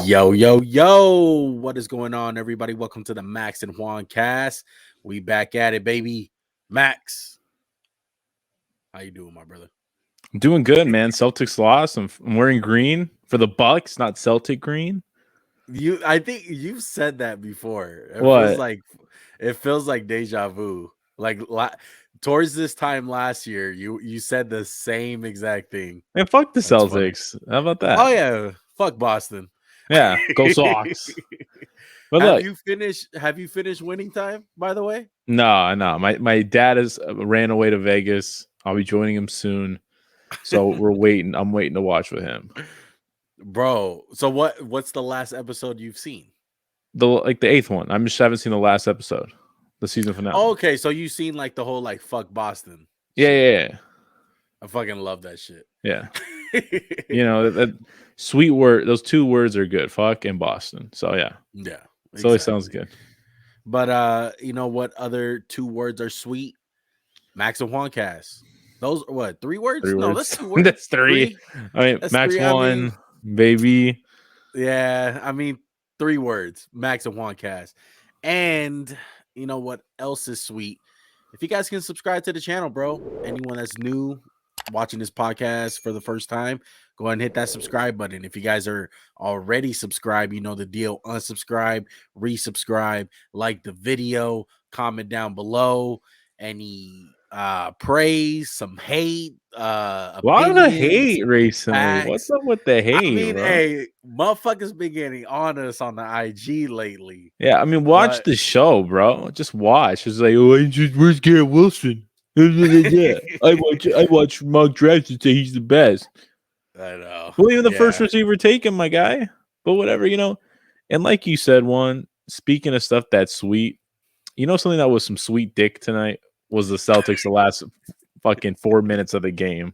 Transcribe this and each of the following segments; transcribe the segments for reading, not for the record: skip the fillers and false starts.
Yo, yo, yo, what is going on, everybody? Welcome to the Max and Juan cast. We back at it, baby. Max, how you doing, my brother? I'm doing good, man. Celtics lost. I'm wearing green for the Bucks, not Celtic green. I think you've said that before. What? It feels like deja vu. Towards this time last year, you said the same exact thing. Man, fuck the That's funny. Celtics. How about that? Oh yeah, fuck Boston. Yeah, go Sox. But Have look, you finished winning time, by the way? no. My dad has ran away to Vegas. I'll be joining him soon. So we're waiting. I'm waiting to watch with him. Bro, so what's the last episode you've seen? The eighth one. I just haven't seen the last episode. The season finale. Oh, okay, so you've seen like the whole like fuck Boston. Yeah. I fucking love that shit. Yeah. You know, that sweet word, those two words are good. Fuck and Boston. So yeah. Yeah. Exactly. So it sounds good. But you know what other two words are sweet? Max and JuanCast. Those are what, 3 words? No, that's 2 words. That's three. I mean, that's Max 3. One, baby. Yeah, I mean 3 words. Max and JuanCast. And you know what else is sweet? If you guys can subscribe to the channel, bro. Anyone that's new watching this podcast for the first time, go ahead and hit that subscribe button. If you guys are already subscribed, you know the deal. Unsubscribe, resubscribe, like the video, comment down below any praise, some hate, a lot of hate recently. Facts. What's up with the hate? I mean, bro? Hey, motherfuckers been getting on us on the IG lately. Yeah, I mean, watch the show, bro. Just watch. It's like, oh, where's Garrett Wilson? I watch mock drafts and say he's the best. I know. Well, even the first receiver taken, my guy. But whatever, you know. And like you said, Juan, speaking of stuff that's sweet, you know something that was some sweet dick tonight was the Celtics the last fucking 4 minutes of the game.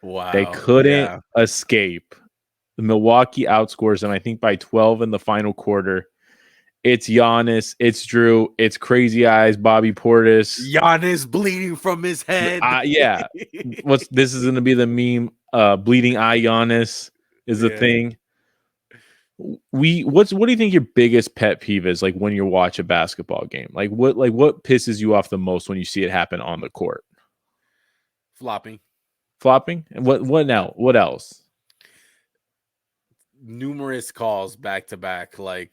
Wow. They couldn't escape. The Milwaukee outscores them, I think, by 12 in the final quarter. It's Giannis, it's Drew, it's Crazy Eyes, Bobby Portis. Giannis bleeding from his head. Yeah. This is going to be the meme. Bleeding eye Giannis is the thing. What do you think your biggest pet peeve is, like when you watch a basketball game? Like what pisses you off the most when you see it happen on the court? Flopping. And what now? What else? Numerous calls back to back, like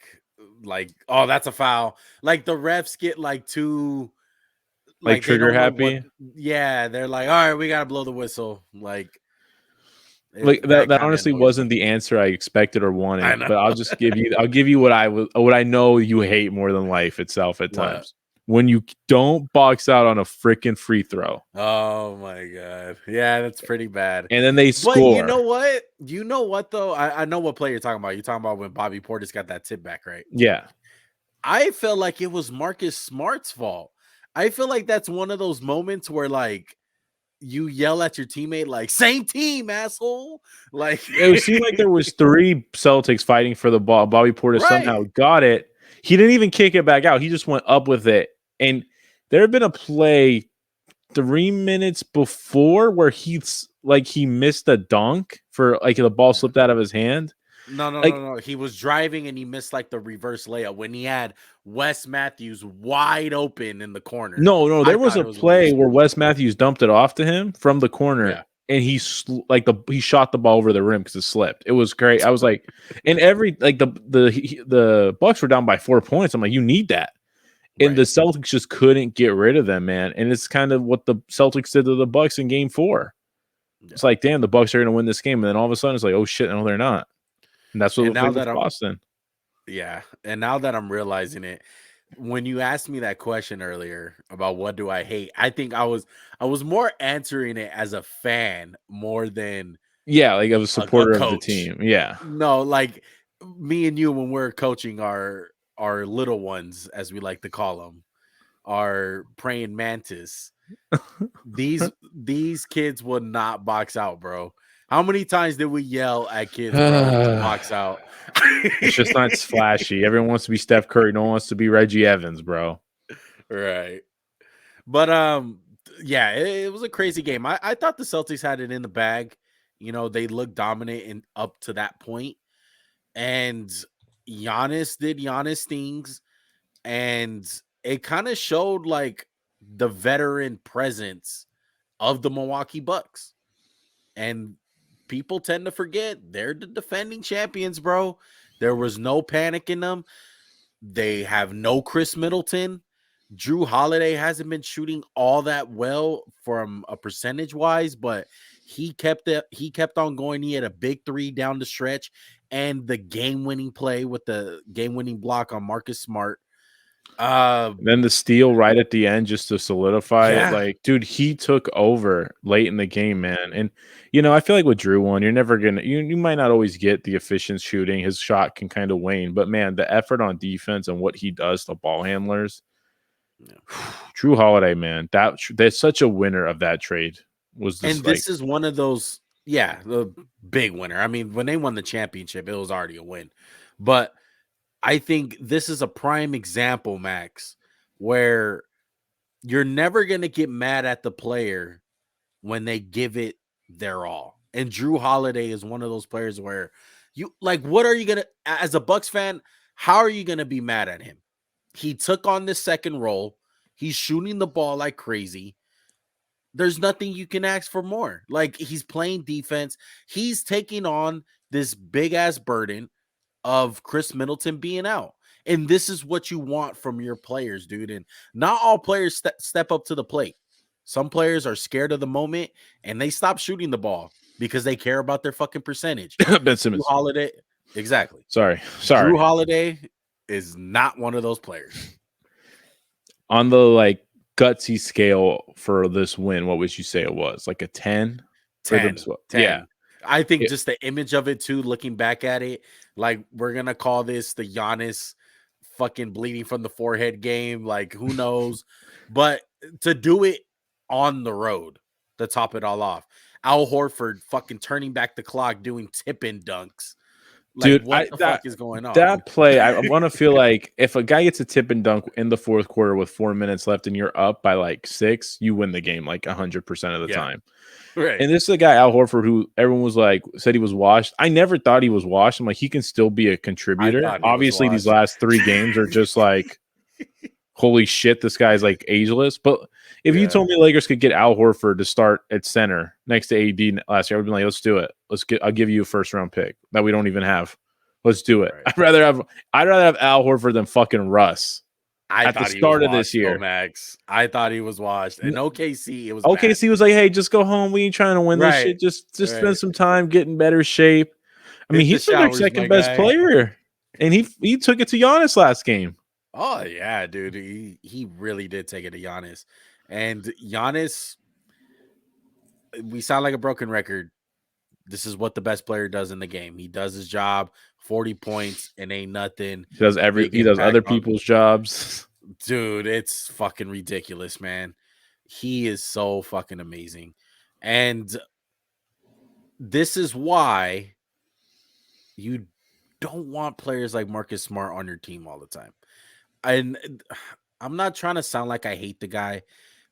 oh, that's a foul. Like the refs get like too like trigger happy. They're like, all right, we gotta blow the whistle. Like that honestly wasn't the answer I expected or wanted. But I'll just give you what I know you hate more than life itself at times. When you don't box out on a freaking free throw. Oh my god. Yeah, that's pretty bad. And then they score. But you know what though? I know what play you're talking about. You're talking about when Bobby Portis got that tip back, right? Yeah. I felt like it was Marcus Smart's fault. I feel like that's one of those moments where like you yell at your teammate like, same team, asshole. Like it seemed like there was 3 Celtics fighting for the ball. Bobby Portis somehow got it. He didn't even kick it back out. He just went up with it. And there had been a play 3 minutes before where he missed a dunk for like the ball slipped out of his hand. No. He was driving and he missed like the reverse layup when he had Wes Matthews wide open in the corner. No. There was a play where Wes Matthews dumped it off to him from the corner. And he shot the ball over the rim because it slipped. It was great. I was like, and the Bucks were down by 4 points. I'm like, you need that. And the Celtics just couldn't get rid of them, man. And it's kind of what the Celtics did to the Bucks in Game 4. It's like, damn, the Bucks are going to win this game, and then all of a sudden it's like, oh shit, no, they're not. And that's what now that Boston. Yeah, and now that I'm realizing it, when you asked me that question earlier about what do I hate, I think I was more answering it as a fan more than Yeah, like of a a supporter of the coach. team. Yeah. No, like me and you when we're coaching our little ones, as we like to call them, our praying mantis. These kids will not box out, bro. How many times did we yell at kids, bro, to box out? It's just not flashy. Everyone wants to be Steph Curry. No one wants to be Reggie Evans, bro. Right. But yeah, it was a crazy game. I thought the Celtics had it in the bag. You know, they looked dominant and up to that point. And Giannis did Giannis things, and it kind of showed like the veteran presence of the Milwaukee Bucks. And people tend to forget they're the defending champions, bro. There was no panic in them. They have no Chris Middleton. Drew Holiday hasn't been shooting all that well from a percentage wise, but he kept it. He kept on going. He had a big three down the stretch, and the game-winning play with the game-winning block on Marcus Smart. Then the steal right at the end just to solidify it. Yeah, Like, dude, he took over late in the game, man. And I feel like with Drew one, you're never gonna you might not always get the efficient shooting. His shot can kind of wane, but man, the effort on defense and what he does to ball handlers. yeah. Drew Holiday, man, that's such a winner of that trade. Was this And like this is one of those, yeah, the big winner. I mean, when they won the championship, it was already a win. But I think this is a prime example, Max, where you're never going to get mad at the player when they give it their all. And Drew Holiday is one of those players where you like, what are you going to, as a Bucks fan, how are you going to be mad at him? He took on this second role. He's shooting the ball like crazy. There's nothing you can ask for more. Like, he's playing defense. He's taking on this big ass burden of Chris Middleton being out. And this is what you want from your players, dude. And not all players step up to the plate. Some players are scared of the moment and they stop shooting the ball because they care about their fucking percentage. Ben Drew Simmons? Holiday, exactly. Sorry. Drew Holiday is not one of those players. On the like gutsy scale for this win, what would you say it was? Like a 10? 10. Yeah. I think just the image of it too, looking back at it, like we're gonna call this the Giannis fucking bleeding from the forehead game. Like, who knows? But to do it on the road to top it all off, Al Horford fucking turning back the clock, doing tip-in dunks. Like, Dude, what the fuck is going on? That play, I want to feel like if a guy gets a tip and dunk in the fourth quarter with 4 minutes left and you're up by like 6, you win the game like 100% of the time. Right. And this is a guy, Al Horford, who everyone was like, said he was washed. I never thought he was washed. I'm like, he can still be a contributor. Obviously, these last 3 games are just like, holy shit, this guy's like ageless. But if you told me the Lakers could get Al Horford to start at center next to AD last year, I would be like, let's do it. I'll give you a first round pick that we don't even have. Let's do it. Right. I'd rather have Al Horford than fucking Russ. At the start of this year, Max. I thought he was washed. And OKC, it was OKC was like, hey, just go home. We ain't trying to win this shit. Just spend some time, get in better shape. I mean, he's their second best player, and he took it to Giannis last game. Oh yeah, dude. He really did take it to Giannis. And Giannis, we sound like a broken record. This is what the best player does in the game. He does his job, 40 points, and ain't nothing. He does other people's jobs. Dude, it's fucking ridiculous, man. He is so fucking amazing. And this is why you don't want players like Marcus Smart on your team all the time. And I'm not trying to sound like I hate the guy,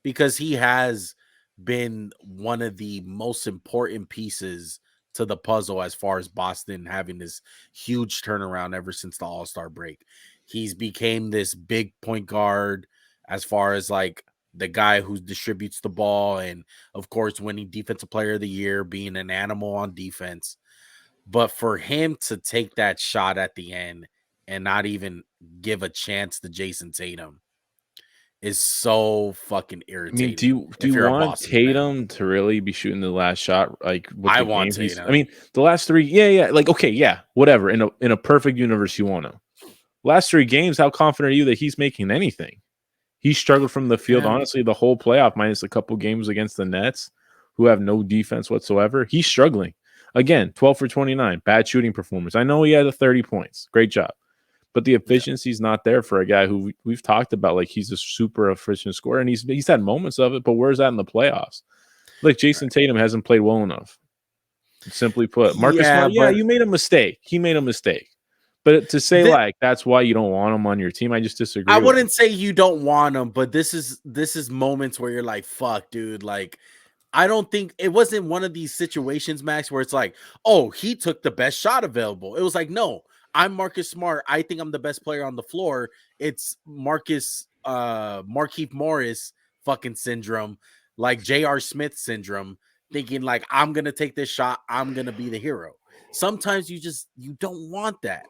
because he has been one of the most important pieces to the puzzle as far as Boston having this huge turnaround ever since the All-Star break. He's became this big point guard as far as like the guy who distributes the ball, and of course winning Defensive Player of the Year, being an animal on defense. But for him to take that shot at the end and not even give a chance to Jason Tatum is so fucking irritating. I mean, do you want Tatum to really be shooting the last shot? Like, I want Tatum. I mean, the last 3, like, okay, yeah, whatever. In a perfect universe, you want him. Last 3 games, how confident are you that he's making anything? He struggled from the field, honestly, the whole playoff, minus a couple games against the Nets, who have no defense whatsoever. He's struggling. Again, 12 for 29, bad shooting performance. I know he had 30 points. Great job. But the efficiency is not there for a guy who we've talked about. Like, he's a super efficient scorer, and he's had moments of it, but where's that in the playoffs? Like, Jason Tatum hasn't played well enough. Simply put, Marcus Smart, you made a mistake. He made a mistake. But to say that's why you don't want him on your team, I just disagree. I wouldn't say you don't want him, but this is moments where you're like, fuck, dude. Like, I don't think it wasn't one of these situations, Max, where it's like, oh, he took the best shot available. It was like, no, I'm Marcus Smart. I think I'm the best player on the floor. It's Markeith Morris fucking syndrome, like J.R. Smith syndrome, thinking like, I'm gonna take this shot, I'm gonna be the hero. Sometimes you don't want that.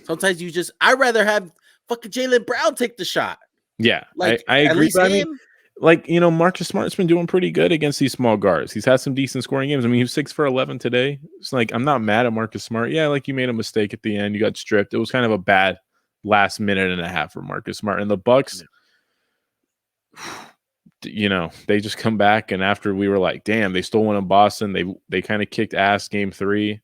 Sometimes I'd rather have fucking Jaylen Brown take the shot. Yeah, like I agree. At least I mean, like, Marcus Smart's been doing pretty good against these small guards. He's had some decent scoring games. I mean, he was 6 for 11 today. It's like, I'm not mad at Marcus Smart. Yeah, like, you made a mistake at the end. You got stripped. It was kind of a bad last minute and a half for Marcus Smart. And the Bucks, they just come back. And after we were like, damn, they stole one in Boston. They kind of kicked ass game 3.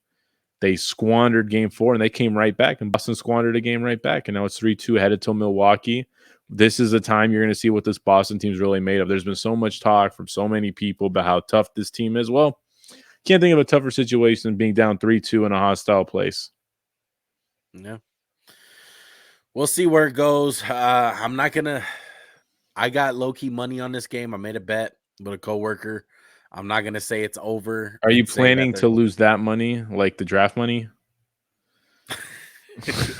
They squandered game 4, and they came right back. And Boston squandered a game right back. And now it's 3-2 headed to Milwaukee. This is the time you're going to see what this Boston team's really made of. There's been so much talk from so many people about how tough this team is. Well, can't think of a tougher situation than being down 3-2 in a hostile place. Yeah. We'll see where it goes. I'm not going to – I got low-key money on this game. I made a bet with a coworker. I'm not going to say it's over. Are you planning to lose that money, like the draft money?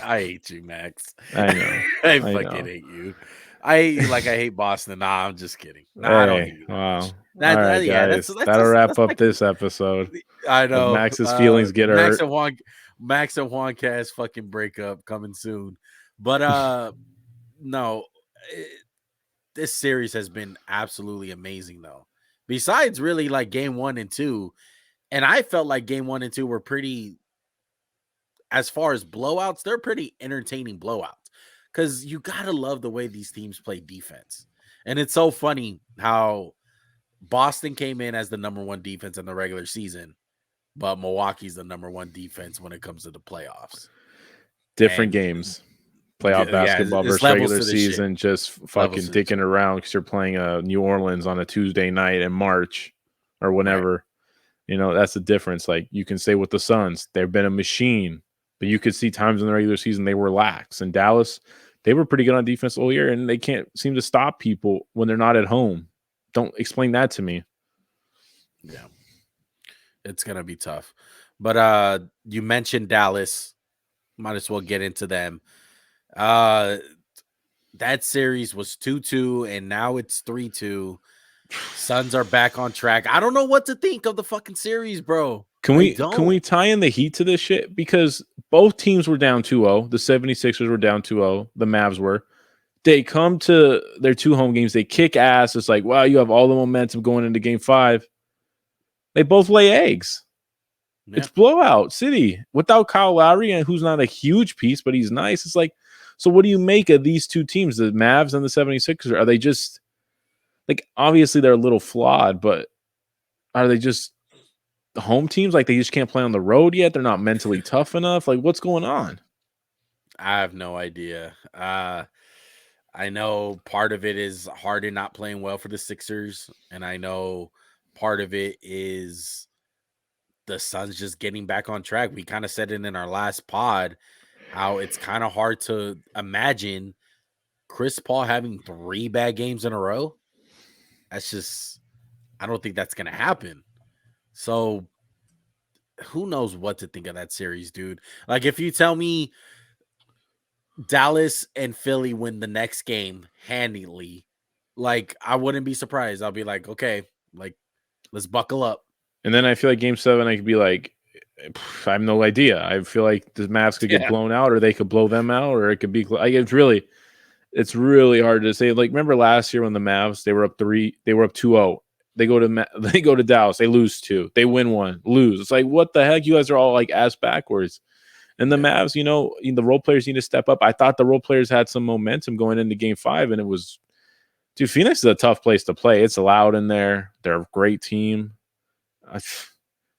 I hate you, Max. I know. I fucking hate you. I hate you like I hate Boston. Nah, I'm just kidding. Nah, I don't hate you. Wow. All right, guys. That'll wrap up this episode. I know. Max's feelings get hurt. Max and JuanCast fucking breakup coming soon. But no, this series has been absolutely amazing, though. Besides really like game 1 and 2, and I felt like game 1 and 2 were pretty, as far as blowouts, they're pretty entertaining blowouts. Because you got to love the way these teams play defense. And it's so funny how Boston came in as the number 1 defense in the regular season, but Milwaukee's the number 1 defense when it comes to the playoffs. Different games. Playoff basketball versus regular season, just fucking dicking around because you're playing New Orleans on a Tuesday night in March or whenever. Right. That's the difference. Like, you can say with the Suns, they've been a machine, but you could see times in the regular season they were lax. And Dallas, they were pretty good on defense all year, and they can't seem to stop people when they're not at home. Don't explain that to me. Yeah. It's going to be tough. But you mentioned Dallas. Might as well get into them. That series was 2-2, and now it's 3-2. Suns are back on track. I don't know what to think of the fucking series, bro. Can we tie in the Heat to this shit? Because both teams were down 2-0. The 76ers were down 2-0. The Mavs were. They come to their 2 home games. They kick ass. It's like, wow, you have all the momentum going into game 5. They both lay eggs. Yeah. It's blowout city without Kyle Lowry, and who's not a huge piece, but he's nice. It's like, so what do you make of these 2 teams, the Mavs and the 76ers? Are they just, like, obviously they're a little flawed, but are they just home teams? Like, they just can't play on the road yet? They're not mentally tough enough? Like, what's going on? I have no idea. I know part of it is Harden not playing well for the Sixers, and I know part of it is the Suns just getting back on track. We kind of said it in our last pod, how it's kind of hard to imagine Chris Paul having 3 bad games in a row. That's just, I don't think that's going to happen. So who knows what to think of that series, dude. Like, if you tell me Dallas and Philly win the next game handily, like, I wouldn't be surprised. I'll be like, okay, like, let's buckle up. And then I feel like game 7, I could be like, I have no idea. I feel like the Mavs could get blown out, or they could blow them out, or it could be like, it's really hard to say. Like, remember last year when the Mavs, they were up 2-0. They go to Dallas, they lose 2. They win 1, lose. It's like, what the heck? You guys are all like ass backwards. And the Mavs, the role players need to step up. I thought the role players had some momentum going into game 5, and it was, dude, Phoenix is a tough place to play. It's loud in there. They're a great team.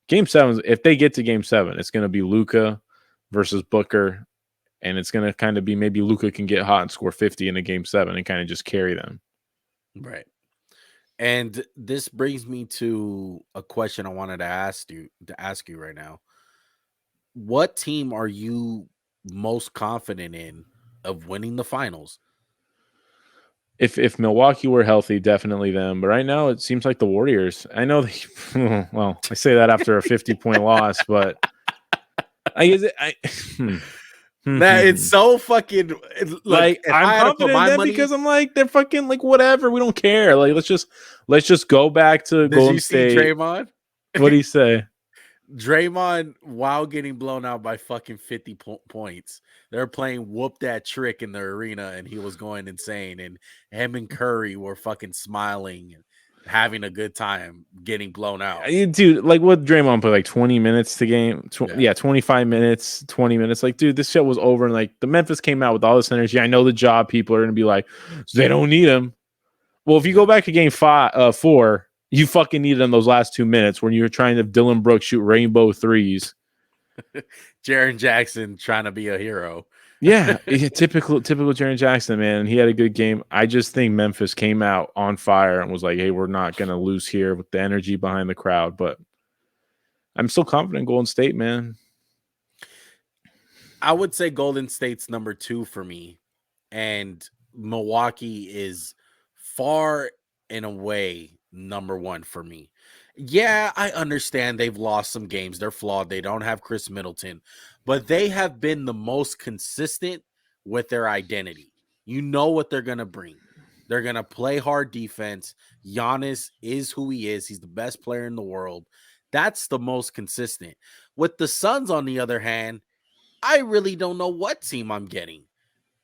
Game 7, if they get to Game 7, it's going to be Luka versus Booker, and it's going to kind of be maybe Luka can get hot and score 50 in a Game 7 and kind of just carry them. Right. And this brings me to a question I wanted to ask you right now. What team are you most confident in of winning the finals? If Milwaukee were healthy, definitely them. But right now, it seems like the Warriors. I know well, I say that after a 50-point loss, but I guess Man, it's so fucking. Look, like if I'm I had to put confident in my them money, because I'm like they're fucking like whatever. We don't care. Like let's just go back to did Golden you see State. Draymond? What do you say? Draymond, while getting blown out by fucking 50 points, they're playing whoop that trick in the arena, and he was going insane. And him and Curry were fucking smiling and having a good time getting blown out. Dude, like what Draymond put like 20 minutes to game. 25 minutes, 20 minutes. Like, dude, this shit was over. And like the Memphis came out with all this energy. I know the job people are gonna be like, they don't need him. Well, if you go back to game 4, you fucking needed them those last 2 minutes when you were trying to Dylan Brooks shoot rainbow threes. Jaren Jackson trying to be a hero. Yeah, typical Jaren Jackson, man. He had a good game. I just think Memphis came out on fire and was like, hey, we're not going to lose here with the energy behind the crowd. But I'm still confident in Golden State, man. I would say Golden State's number 2 for me. And Milwaukee is far and away number 1 for me. Yeah, I understand they've lost some games. They're flawed. They don't have Chris Middleton, but they have been the most consistent with their identity. You know what they're going to bring. They're going to play hard defense. Giannis is who he is. He's the best player in the world. That's the most consistent. With the Suns, on the other hand, I really don't know what team I'm getting.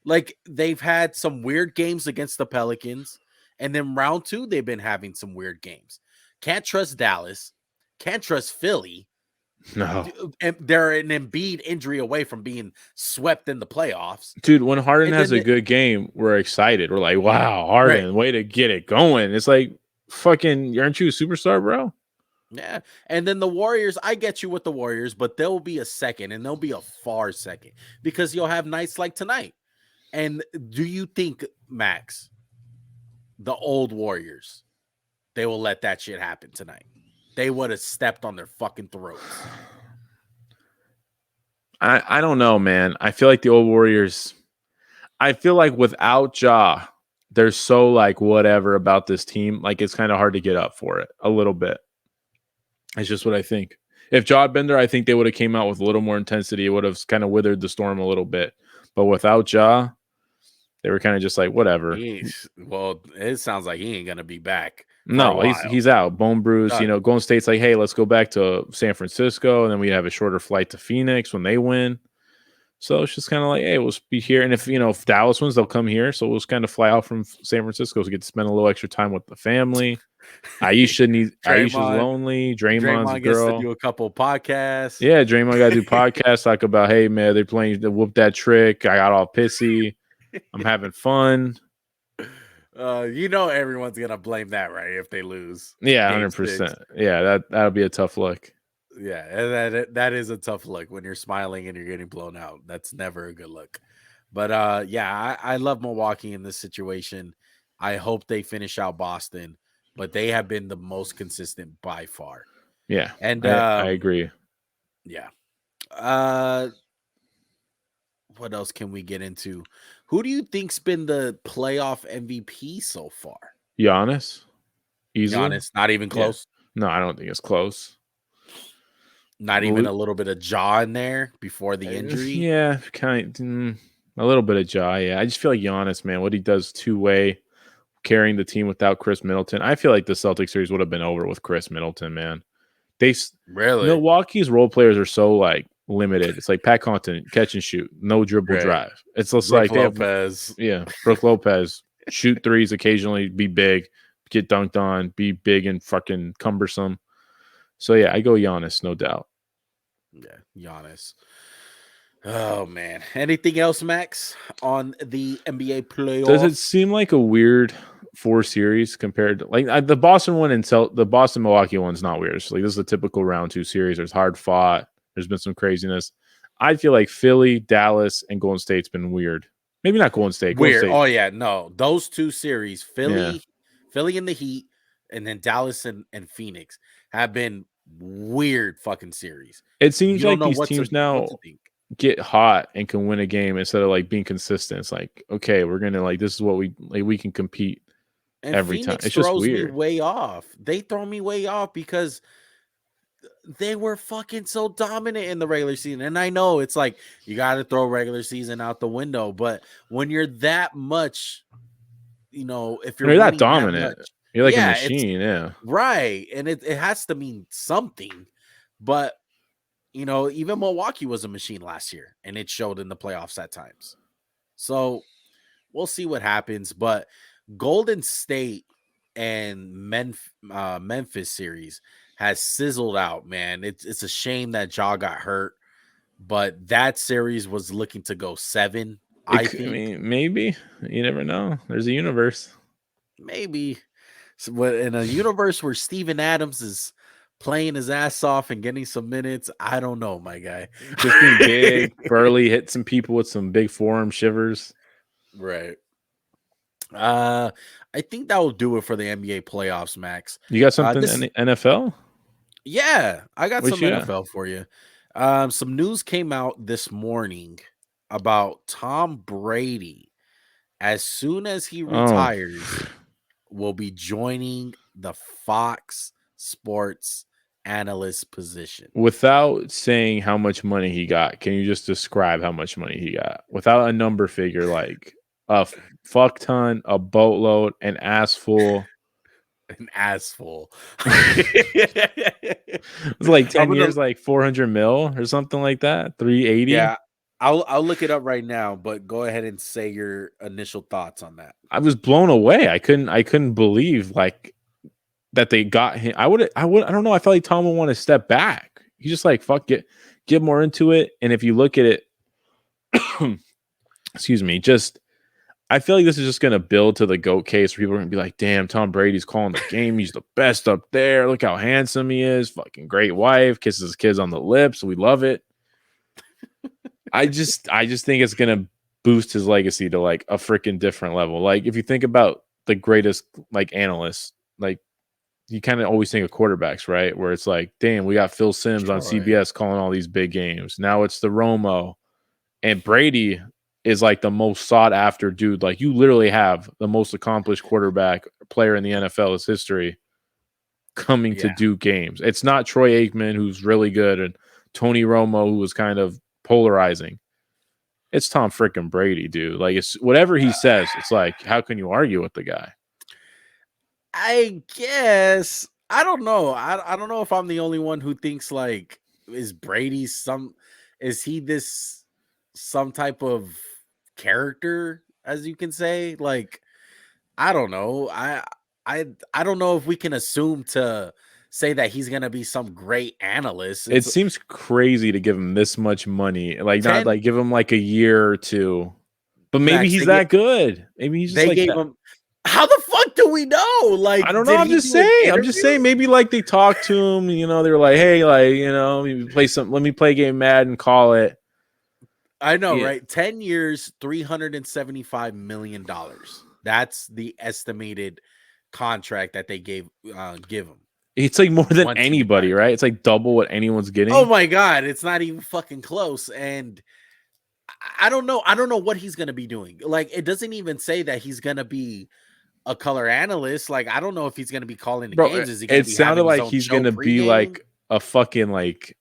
Like, they've had some weird games against the Pelicans, and then round 2, they've been having some weird games. Can't trust Dallas. Can't trust Philly. No. And they're an Embiid injury away from being swept in the playoffs. Dude, when Harden has a good game, we're excited. We're like, wow, Harden, right. Way to get it going. It's like, fucking, aren't you a superstar, bro? Yeah. And then the Warriors, I get you with the Warriors, but they'll be a second, and they'll be a far second because you'll have nights like tonight. And do you think, Max, the old Warriors, they will let that shit happen tonight? They would have stepped on their fucking throats. I don't know, man. I feel like the old Warriors, I feel like without Ja, they're so like whatever about this team. Like it's kind of hard to get up for it a little bit. It's just what I think. If Ja had been there, I think they would have came out with a little more intensity. It would have kind of withered the storm a little bit. But without Ja, they were kind of just like, whatever. Well, it sounds like he ain't going to be back. No, he's out. Bone bruise. Done. You know, Golden State's like, hey, let's go back to San Francisco. And then we have a shorter flight to Phoenix when they win. So it's just kind of like, hey, we'll be here. And if Dallas wins, they'll come here. So we'll just kind of fly out from San Francisco to get to spend a little extra time with the family. Aisha's lonely. Draymond's gets girl. to do a couple of podcasts. Yeah, Draymond got to do podcasts talk about, hey, man, they're playing the whoop that trick. I got all pissy. I'm having fun. Everyone's gonna blame that, right? If they lose. Yeah, 100%. Yeah, that'll be a tough look. Yeah, and that is a tough look when you're smiling and you're getting blown out. That's never a good look. But I love Milwaukee in this situation. I hope they finish out Boston, but they have been the most consistent by far. Yeah, and I agree. Yeah. What else can we get into? Who do you think's been the playoff MVP so far? Giannis. Easily. Giannis, not even close. Yeah. No, I don't think it's close. Not even a little bit of Ja in there before the injury. Yeah, a little bit of Ja. Yeah, I just feel like Giannis, man, what he does two-way, carrying the team without Chris Middleton. I feel like the Celtics series would have been over with Chris Middleton, man. Milwaukee's role players are so like limited. It's like Pat Connaughton, catch and shoot, no dribble drive. It's just Brooke like Lopez. Brooke Lopez, shoot threes occasionally, be big, get dunked on, be big and fucking cumbersome. So yeah, I go Giannis, no doubt. Yeah, Giannis. Oh man. Anything else, Max, on the NBA playoffs? Does it seem like a weird 4 series compared to like the Boston one and the Boston Milwaukee one's not weird. So, like this is a typical round 2 series. There's hard fought. There's been some craziness. I feel like Philly, Dallas, and Golden State's been weird. Maybe not Golden State. Golden Weird. State. Oh yeah, no. Those 2 series, Yeah. Philly and the Heat, and then Dallas and Phoenix have been weird fucking series. It seems You don't like know these what teams to now think. get hot and can win a game instead of like being consistent. It's like, okay, we're gonna like this is what we can compete And every time. Phoenix It's just throws me weird. way off. They throw me way off because they were fucking so dominant in the regular season. And I know it's like you got to throw regular season out the window, but when you're that much, if you're You're that winning that dominant. much, You're like a yeah, it's machine, yeah. right. And it has to mean something. But even Milwaukee was a machine last year, and it showed in the playoffs at times. So we'll see what happens. But Golden State and Memphis series has sizzled out, man. It's a shame that Ja got hurt, but that series was looking to go 7. I think maybe you never know. There's a universe. maybe in a universe where Steven Adams is playing his ass off and getting some minutes. I don't know, my guy. Just being big, burly, hit some people with some big forearm shivers. Right. I think that will do it for the NBA playoffs, Max. You got something in the NFL? Yeah, I got some NFL NFL for you. Some news came out this morning about Tom Brady. As soon as he retires, will be joining the Fox Sports analyst position. Without saying how much money he got, can you just describe how much money he got without a number figure, like a fuck ton, a boatload, an ass full? An ass full. It was like 10 years, like 400 mil or something like that. 380. Yeah, I'll look it up right now, but go ahead and say your initial thoughts on that. I was blown away. I couldn't believe like that they got him. I don't know. I felt like Tom would want to step back. He's just like, fuck it, get more into it. And if you look at it, excuse me, I feel like this is just going to build to the GOAT case where people are going to be like, damn, Tom Brady's calling the game. He's the best up there. Look how handsome he is. Fucking great wife. Kisses his kids on the lips. We love it. I just think it's going to boost his legacy to like a freaking different level. Like if you think about the greatest like analysts, like you kind of always think of quarterbacks, right? Where it's like, damn, we got Phil Simms on CBS calling all these big games. Now it's the Romo. And Brady is like the most sought after dude. Like you literally have the most accomplished quarterback player in the NFL's history coming to do games. It's not Troy Aikman, who's really good, and Tony Romo, who was kind of polarizing. It's Tom freaking Brady, dude. Like it's whatever he says. It's like, how can you argue with the guy? I guess I don't know. I don't know if I'm the only one who thinks like is Brady is he this some type of character, as you can say? Like I don't know. I don't know if we can assume to say that he's gonna be some great analyst. It seems crazy to give him this much money. Like not like give him like a year or two. But maybe he's that good. Maybe he's just like gave him. How the fuck do we know? Like I don't know. I'm just saying. Maybe like they talked to him. You know, they were like, "Hey, like let me play game Mad and call it." I know, right? 10 years, $375 million. That's the estimated contract that they give him. It's like more than anybody, right? It's like double what anyone's getting. Oh my god, it's not even fucking close. And I don't know. I don't know what he's gonna be doing. Like, it doesn't even say that he's gonna be a color analyst. Like, I don't know if he's gonna be calling the games. Is he gonna it sounded like he's gonna be like a fucking like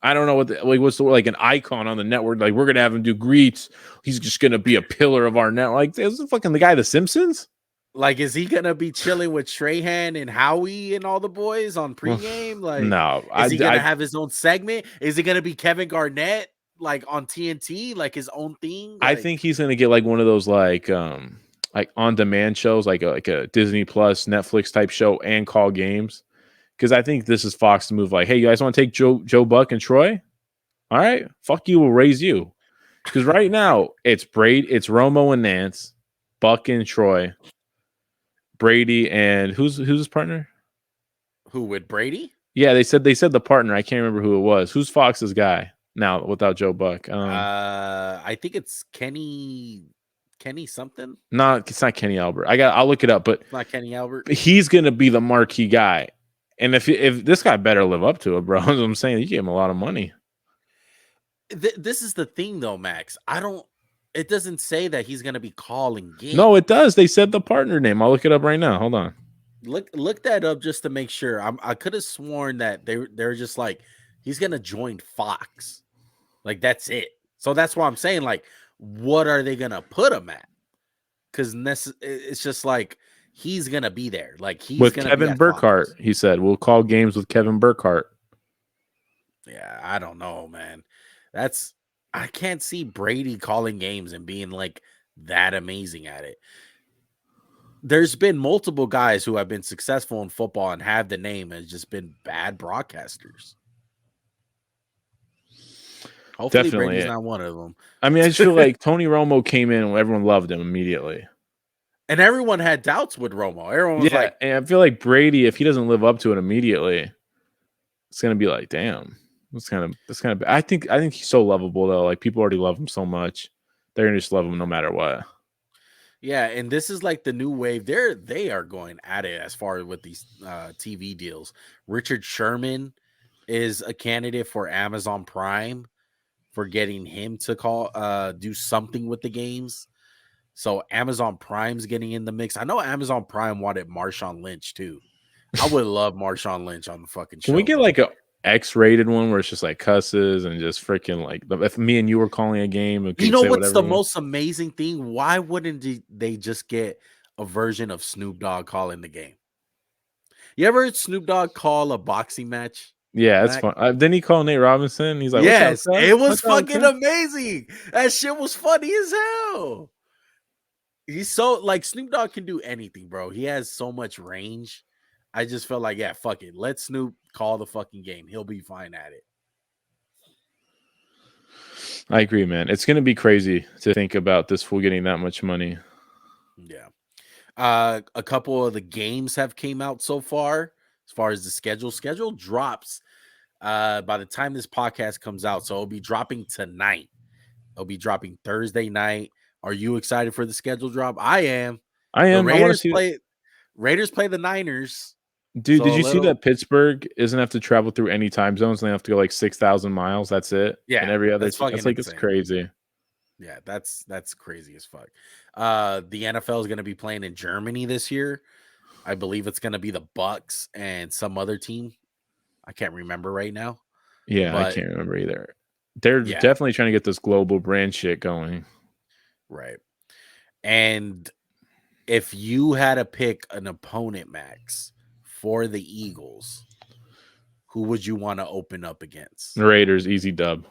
I don't know what's the word, like an icon on the network. Like we're gonna have him do greets. He's just gonna be a pillar of our network. Like this is fucking the guy, The Simpsons. Like, is he gonna be chilling with Strahan and Howie and all the boys on pregame? Like, no. Is he gonna have his own segment? Is it gonna be Kevin Garnett like on TNT, like his own thing? I think he's gonna get like one of those like on demand shows, like a Disney Plus, Netflix type show, and call games. Because I think this is Fox to move like, hey, you guys want to take Joe Buck and Troy? All right, fuck you, we'll raise you. Because right now it's Brady, it's Romo and Nance, Buck and Troy, Brady and who's his partner? Who, with Brady? Yeah, they said the partner. I can't remember who it was. Who's Fox's guy now without Joe Buck? I think it's Kenny something. It's not Kenny Albert. I'll look it up, but It's not Kenny Albert. he's gonna be the marquee guy. And if this guy better live up to it, bro, as I'm saying, you gave him a lot of money. This is the thing, though, Max. It doesn't say that he's gonna be calling games. No, it does. They said the partner name. I'll look it up right now. Hold on. Look that up just to make sure. I could have sworn that they're just like, he's gonna join Fox, like that's it. So that's why I'm saying, like, what are they gonna put him at? Because it's just like he's gonna be there. Like he's with gonna Kevin be at Burkhardt. Fox. He said we'll call games with Kevin Burkhardt. Yeah, I don't know, man. I can't see Brady calling games and being like that amazing at it. There's been multiple guys who have been successful in football and have the name and just been bad broadcasters. Hopefully Definitely Brady's not one of them. I mean, I just feel like Tony Romo came in and everyone loved him immediately. And everyone had doubts with Romo. Everyone was like, and I feel like Brady, if he doesn't live up to it immediately, it's gonna be like, damn, that's kind of. I think he's so lovable though. Like people already love him so much, they're gonna just love him no matter what. yeah, and this is like the new wave. They are going at it as far as with these TV deals. Richard Sherman is a candidate for Amazon Prime for getting him to do something with the games. So Amazon Prime's getting in the mix. I know Amazon Prime wanted Marshawn Lynch too. I would love Marshawn Lynch on the fucking show. Can we get like a X-rated one where it's just like cusses and just freaking like if me and you were calling a game? You know what's the most amazing thing? Why wouldn't they just get a version of Snoop Dogg calling the game? You ever heard Snoop Dogg call a boxing match? Yeah, that's fun. Didn't he call Nate Robinson? He's like, yes, what's up, it was fucking amazing. That shit was funny as hell. He's so like Snoop Dogg can do anything, bro. He has so much range. I just felt like, yeah, fuck it. Let Snoop call the fucking game. He'll be fine at it. I agree, man. It's gonna be crazy to think about this fool getting that much money. Yeah. A couple of the games have came out so far as the schedule. Schedule drops by the time this podcast comes out. So it'll be dropping tonight. It'll be dropping Thursday night. Are you excited for the schedule drop? I am. The Raiders play the Niners. Dude, did you see that Pittsburgh doesn't have to travel through any time zones? They have to go like 6,000 miles. That's it. Yeah, and every other. That's like it's crazy. Yeah, that's crazy as fuck. The NFL is going to be playing in Germany this year. I believe it's going to be the Bucks and some other team. I can't remember right now. Yeah, I can't remember either. They're definitely trying to get this global brand shit going. Right. And if you had to pick an opponent, Max, for the Eagles, who would you want to open up against? The Raiders, easy dub.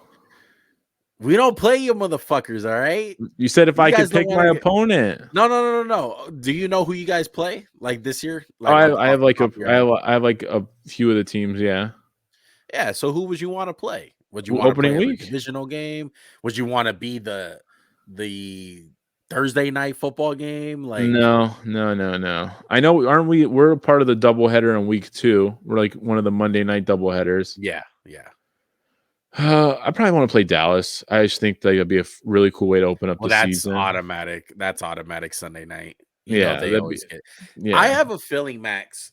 We don't play you motherfuckers, all right? You said if I could pick my opponent. No. Do you know who you guys play like this year? Like, I have like a few of the teams, yeah. Yeah, so who would you want to play? Would you want to play a divisional game? Would you want to be the Thursday night football game? Like no. I know, we're a part of the doubleheader in week 2. We're like one of the Monday night doubleheaders. Yeah. I probably want to play Dallas. I just think that would be a really cool way to open up the season. That's automatic Sunday night. They always get. Yeah. I have a feeling, Max.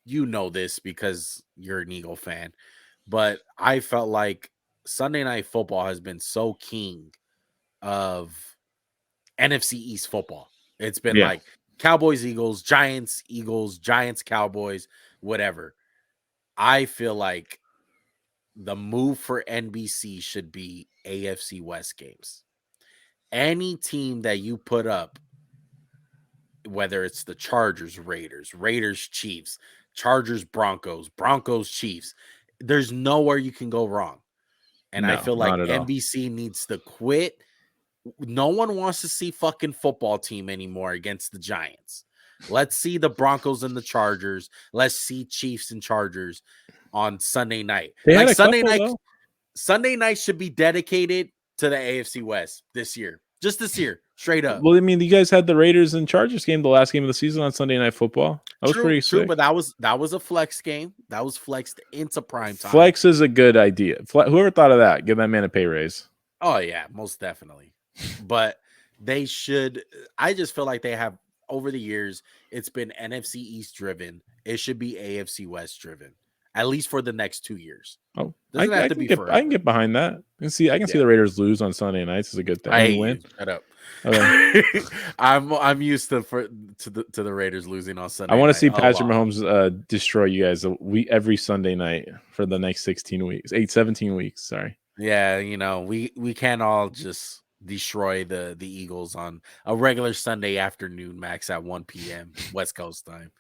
You know this because you're an Eagle fan, but I felt like Sunday night football has been so king of NFC East football. It's been like Cowboys, Eagles, Giants, Cowboys, whatever. I feel like the move for NBC should be AFC West games. Any team that you put up, whether it's the Chargers, Raiders, Chiefs, Chargers, Broncos, Chiefs, there's nowhere you can go wrong. And I feel like NBC needs to quit. No one wants to see fucking football team anymore against the Giants. Let's see the Broncos and the Chargers. Let's see Chiefs and Chargers on Sunday night. Sunday night should be dedicated to the AFC West this year. Just this year. Straight up. Well, I mean, you guys had the Raiders and Chargers game, the last game of the season on Sunday Night Football. That was pretty True, sick. but that was a flex game. That was flexed into prime time. Flex is a good idea. Whoever thought of that? Give that man a pay raise. Oh yeah, most definitely. But they should. I just feel like they have over the years. It's been NFC East driven. It should be AFC West driven, at least for the next 2 years. Oh, doesn't have to be forever. I can get behind that. I can see the Raiders lose on Sunday nights is a good thing. I hate win. you. Shut up. Okay. I'm used to the Raiders losing on Sunday. I want to see Patrick Mahomes destroy you guys every Sunday night for the next 17 weeks. Sorry. Yeah, we can't all just destroy the Eagles on a regular Sunday afternoon, Max, at 1 p.m. West Coast time.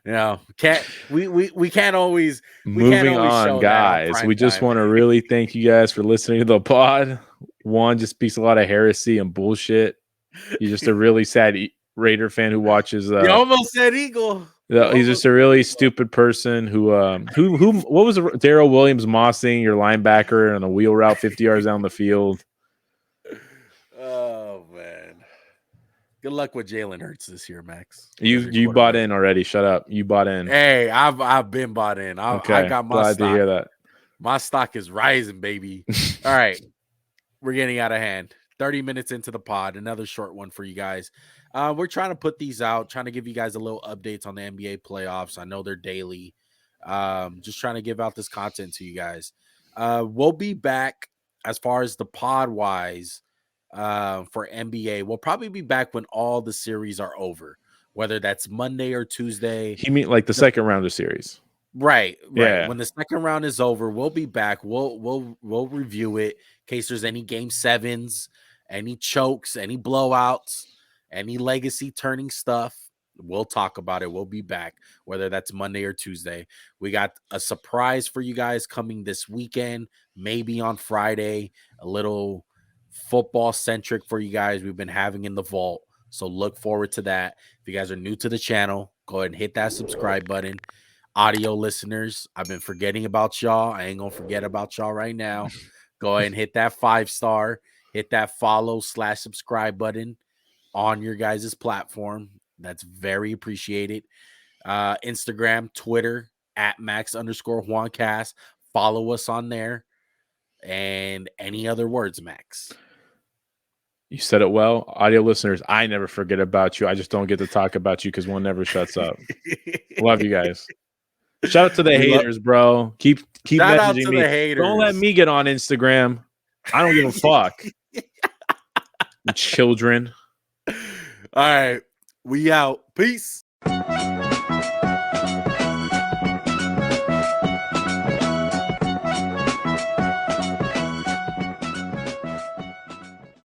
We can't always. Moving on, guys. We just want to really thank you guys for listening to the pod. Juan just speaks a lot of heresy and bullshit. He's just a really sad Raider fan who watches. You almost said Eagle. He's just a really stupid person who what was Darrell Williams mossing your linebacker on a wheel route 50 yards down the field. Oh man. Good luck with Jalen Hurts this year, Max. You bought in already. Shut up. You bought in. Hey, I've been bought in. I got my glad stock. to hear that. My stock is rising, baby. All right. We're getting out of hand. 30 minutes into the pod, another short one for you guys. We're trying to put these out, trying to give you guys a little updates on the NBA playoffs. I know they're daily. Just trying to give out this content to you guys. We'll be back as far as the pod wise for NBA. We'll probably be back when all the series are over, whether that's Monday or Tuesday. You mean like the second round of series? Right. Yeah. When the second round is over, we'll be back. We'll review it in case there's any game sevens, any chokes, any blowouts, any legacy turning stuff. We'll talk about it. We'll be back, whether that's Monday or Tuesday. We got a surprise for you guys coming this weekend, maybe on Friday, a little football centric for you guys we've been having in the vault. So look forward to that. If you guys are new to the channel, go ahead and hit that subscribe button. Audio listeners, I've been forgetting about y'all. I ain't gonna forget about y'all right now. Go ahead and hit that 5-star, hit that follow/subscribe button on your guys' platform. That's very appreciated. Instagram, Twitter at Max_JuanCast. Follow us on there. And any other words, Max? You said it well. Audio listeners, I never forget about you. I just don't get to talk about you because one never shuts up. Love you guys. Shout out to the haters, bro. Keep Shout out messaging to me. the haters. Don't let me get on Instagram. I don't give a fuck. Children. All right. We out. Peace.